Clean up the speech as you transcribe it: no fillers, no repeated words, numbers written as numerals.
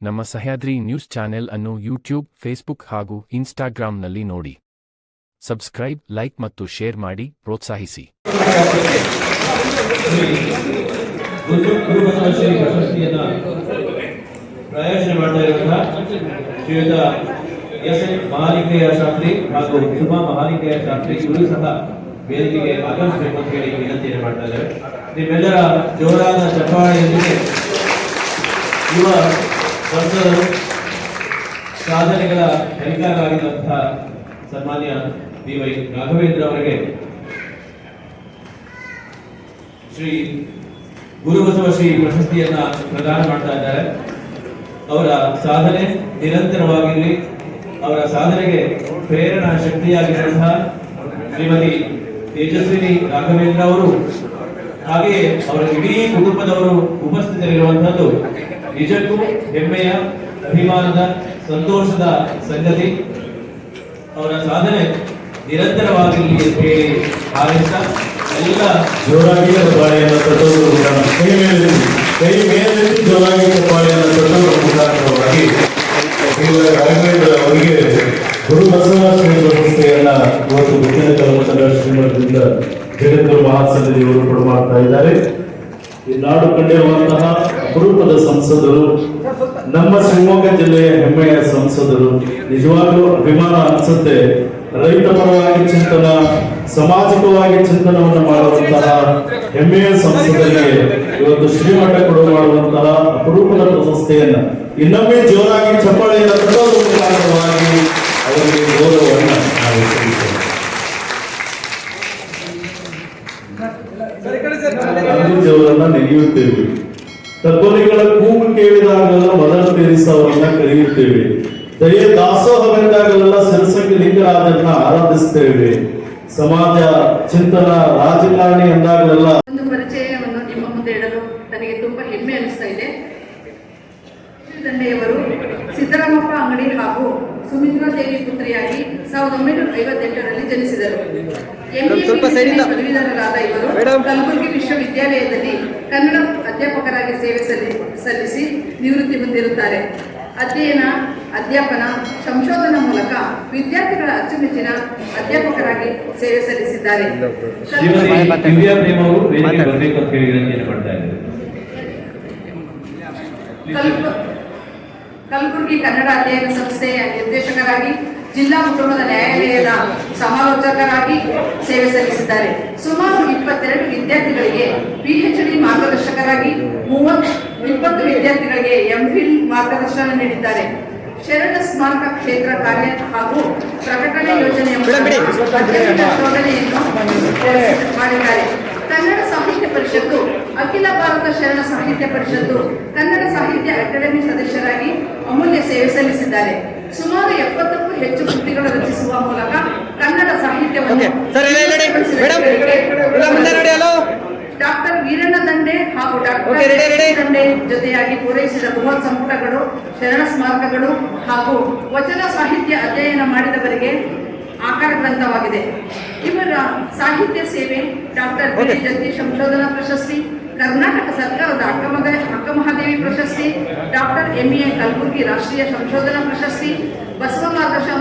ನಮ್ಮ Sahyadri news channel ಅನ್ನು YouTube, Facebook ಹಾಗೂ ಇನ್ಸ್ಟಾಗ್ರಾಂನಲ್ಲಿ ನೋಡಿ. ಸಬ್ಸ್ಕ್ರೈಬ್, ಲೈಕ್ ಮತ್ತು ಶೇರ್ ಮಾಡಿ ಪ್ರೋತ್ಸಾಹಿಸಿ. ಪ್ರಾಯೋಜನೆ ಮಾಡ್ತಾ ಇರುವಂತಹ ಶ್ರೀಯುತ ಎಸ್.ಎನ್. ಮಹಾಲಿಂಗಯ್ಯ ಶಾಸ್ತ್ರಿ ಹಾಗೂ ಸುಮಾ ಮಹಾಲಿಂಗಯ್ಯ ಶಾಸ್ತ್ರಿ ಇವರು ಸಹ ವೇದಿಕೆಗೆ ಆಗಮಿಸಬೇಕು ಅಂತ ಹೇಳಿ ವಿನಂತಿಯನ್ನು ಮಾಡ್ತಾ ಇದ್ದಾರೆ. ನಿಮ್ಮೆಲ್ಲರ ಜೋರಾದ ಚಪ್ಪಾಳೆಯೊಂದಿಗೆ ಯುವ ಸಂಸದರು, ಸಾಧನೆಗಳ ಹರಿಕಾರರಾಗಿರುವಂತಹ ಸನ್ಮಾನ್ಯ ಬಿ.ವೈ. ರಾಘವೇಂದ್ರ ಅವರಿಗೆ ಶ್ರೀ ಗುರುಬಸವ ಶ್ರೀ ಪ್ರಶಸ್ತಿಯನ್ನ ಪ್ರದಾನ ಮಾಡ್ತಾ ಇದ್ದಾರೆ. ಅವರ ಸಾಧನೆ ನಿರಂತರವಾಗಿರಲಿ, ಅವರ ಸಾಧನೆಗೆ ಪ್ರೇರಣಾ ಶಕ್ತಿಯಾಗಿರುವಂತಹ ಶ್ರೀಮತಿ ತೇಜಸ್ವಿನಿ ರಾಘವೇಂದ್ರ ಅವರು ಹಾಗೆಯೇ ಅವರ ಇಡೀ ಕುಟುಂಬದವರು ಉಪಸ್ಥಿತರಿರುವಂತಹದ್ದು ನಿಜಕ್ಕೂ ಹೆಮ್ಮೆಯ, ಅಭಿಮಾನದ, ಸಂತೋಷದ ಸಂಗತಿ. ಅವರ ಸಾಧನೆ ನಿರಂತರವಾಗಿರಲಿ ಅಂತ ಹೇಳಿ ಹಾರೈಸ್ತಾ ಎಲ್ಲ ಜೋರಾಗಿ ಚಪ್ಪಾಳೆಯನ್ನು ತಟ್ಟುವುದರ ಕೈ ಮೇಲೆ ಜೋರಾಗಿ ಚಪ್ಪಾಳೆಯನ್ನು ತಟ್ಟುವುದರ ಮುಖಾಂತರವಾಗಿ ರಾಘವೇಂದ್ರ ಅವರಿಗೆ ಗುರುಬಸವ ಶ್ರೀ ಪ್ರಶಸ್ತಿಯನ್ನ ಇವತ್ತು ದಕ್ಷಿಣ ಕನ್ನಡ ಶ್ರೀಮಠದಿಂದ ಜಗದ್ಗುರು ಮಹಾಸನ್ನಿಧಿಯವರು ಕೊಡಮಾಡ್ತಾ ಇದ್ದಾರೆ. ಈ ನಾಡು ಕಂಡಿರುವಂತಹ ಅಪರೂಪದ ಸಂಸದರು, ನಮ್ಮ ಶಿವಮೊಗ್ಗ ಜಿಲ್ಲೆಯ ಹೆಮ್ಮೆಯ ಸಂಸದರು. ನಿಜವಾಗ್ಲೂ ಅಭಿಮಾನ ಅನಿಸುತ್ತೆ. ರೈತ ಪರವಾಗಿ ಚಿಂತನ, ಸಾಮಾಜಿಕವಾಗಿ ಚಿಂತನವನ್ನು ಮಾಡುವಂತಹ ಹೆಮ್ಮೆಯ ಸಂಸದರಿಗೆ ಇವತ್ತು ಶ್ರೀಮಠ ಕೊಡು ಮಾಡುವಂತಹ ಅಪರೂಪದ ಪ್ರಶಸ್ತಿಯನ್ನ ಇನ್ನೊಮ್ಮೆ ಜೋರಾಗಿ ಚಪ್ಪಾಳೆಯನ್ನು ತಟ್ಟುವುದರ ಮುಖಾಂತರವಾಗಿ ಅವರಿಗೆ ಗೌರವವನ್ನು ನಾವು ಸಲ್ಲಿಸೋಣ. ಗಾಂಧೀಜಿಯವರನ್ನ ನೆನೆಯುತ್ತೇವೆ. ತತ್ವನಿಗಳ ಕೂಗು ಕೇಳಿದಾಗಲೆಲ್ಲ ಮದರ್ ತೆರೇಸಾ ಅವರನ್ನ ಕರೆಯುತ್ತೇವೆ. ದಯೆ ದಾಸೋಹವೆಂದಾಗಲೆಲ್ಲ ಸಿರಸಂಗಿ ಲಿಂಗರಾಜರನ್ನ ಆರಾಧಿಸ್ತೇವೆ. ಸಮಾಜ ಚಿಂತನ, ರಾಜಕಾರಣಿ ಎಂದಾಗಲೆಲ್ಲ ಒಂದು ಪರಿಚಯವನ್ನು ನಿಮ್ಮ ಮುಂದೆ ಇಡಲು ನನಗೆ ತುಂಬಾ ಹೆಮ್ಮೆ ಅನಿಸ್ತಾ ಇದೆ. ದಂಡೆಯವರು ಸಿದ್ದರಾಮಪ್ಪ ಅಂಗಡಿ ಹಾಗೂ ಸುಮಿತ್ರಾ ದೇವಿ ಪುತ್ರಿಯಾಗಿ 1958ರಲ್ಲಿ ಜನಿಸಿದರು. ಪದವೀಧರರಾದ ಇವರು ಕಲಬುರಗಿ ವಿಶ್ವವಿದ್ಯಾಲಯದಲ್ಲಿ ಕನ್ನಡ ಅಧ್ಯಾಪಕರಾಗಿ ಸೇವೆ ಸಲ್ಲಿಸಿ ನಿವೃತ್ತಿ ಹೊಂದಿರುತ್ತಾರೆ. ಅಧ್ಯಯನ, ಅಧ್ಯಾಪನ, ಸಂಶೋಧನಾ ಮೂಲಕ ವಿದ್ಯಾರ್ಥಿಗಳ ಅಚ್ಚುಮೆಚ್ಚಿನ ಅಧ್ಯಾಪಕರಾಗಿ ಸೇವೆ ಸಲ್ಲಿಸಿದ್ದಾರೆ. ಕಲಬುರಗಿ ಕನ್ನಡ ಅಧ್ಯಯನ ಸಂಸ್ಥೆಯ ನಿರ್ದೇಶಕರಾಗಿ, ಜಿಲ್ಲಾ ಕುಟುಂಬದ ನ್ಯಾಯಾಲಯದ ಸಮಾಲೋಚಕರಾಗಿ ಸೇವೆ ಸಲ್ಲಿಸಿದ್ದಾರೆ. ಸುಮಾರು 22 ವಿದ್ಯಾರ್ಥಿಗಳಿಗೆ PhD ಮಾರ್ಗದರ್ಶಕರಾಗಿ, 20 ವಿದ್ಯಾರ್ಥಿಗಳಿಗೆ MPhil ಮಾರ್ಗದರ್ಶನ ನೀಡಿದ್ದಾರೆ. ಶರಣ ಸ್ಮಾರಕ ಕ್ಷೇತ್ರ ಕಾರ್ಯ ಹಾಗೂ ಪ್ರಕಟಣೆ ಯೋಜನೆಯ ಶೋಧನೆಯನ್ನು ಮಾಡಿದ್ದಾರೆ. ಕನ್ನಡ ಸಾಹಿತ್ಯ ಪರಿಷತ್ತು, ಅಖಿಲ ಭಾರತ ಶರಣ ಸಾಹಿತ್ಯ ಪರಿಷತ್ತು, ಕನ್ನಡ ಸಾಹಿತ್ಯ ಅಕಾಡೆಮಿ ಸದಸ್ಯರಾಗಿ ಅಮೂಲ್ಯ ಸೇವೆ ಸಲ್ಲಿಸಿದ್ದಾರೆ. ಸುಮಾರು 70ಕ್ಕೂ ಹೆಚ್ಚು ಕೃತಿಗಳು ರಚಿಸುವ ಮೂಲಕ ಕನ್ನಡ ಸಾಹಿತ್ಯವನ್ನು ಡಾಕ್ಟರ್ ವೀರಣ್ಣ ದಂಡೆ ಹಾಗೂ ಡಾಕ್ಟರ್ ದಂಡೆ ಜೊತೆಯಾಗಿ ಪೂರೈಸಿದ ಬೃಹತ್ ಸಂಪುಟಗಳು, ಶರಣ ಸ್ಮಾರಕಗಳು ಹಾಗೂ ವಚನ ಸಾಹಿತ್ಯ ಅಧ್ಯಯನ ಮಾಡಿದವರಿಗೆ ಆಕಾರ ಗ್ರಂಥವಾಗಿದೆ. ಇವರ ಸಾಹಿತ್ಯ ಸೇವೆ ಡಾಕ್ಟರ್ ಜಗದೀಶ್ ಸಂಶೋಧನಾ ಪ್ರಶಸ್ತಿ, ಕರ್ನಾಟಕ ಸರ್ಕಾರದ ಅಕ್ಕಮಹಾದೇವಿ ಪ್ರಶಸ್ತಿ, ಡಾಕ್ಟರ್ MA ಕಲಬುರ್ಗಿ ರಾಷ್ಟ್ರೀಯ ಸಂಶೋಧನಾ ಪ್ರಶಸ್ತಿ, ಬಸವ ಮಾರ್ಗದರ್ಶನ